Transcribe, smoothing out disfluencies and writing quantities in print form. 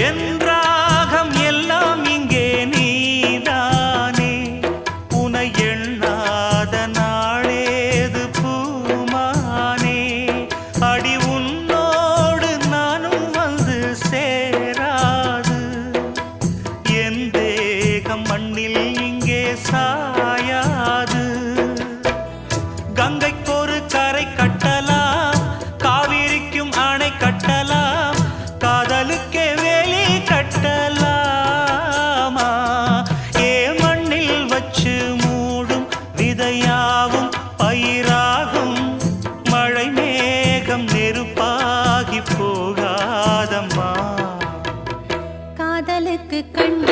என் ராகம் எல்லாம் இங்கே நீதானே உனை எண்ணாத நாளேது பூமானே அடி உன்னோடு நானும் வந்து சேராது என் தேகம் மண்ணில் இங்கே சாயாது கங்கைக்கொரு கரை கட்டலாம் காவிரிக்கும் அணை கட்டலாம் காதலுக்கே வேலி கட்டலாமா ஏ மண்ணில் வச்சு மூடும் விதையாவும் பயிராகும் மழை மேகம் நெருப்பாகி போகாதம்மா காதலுக்கு கண்ட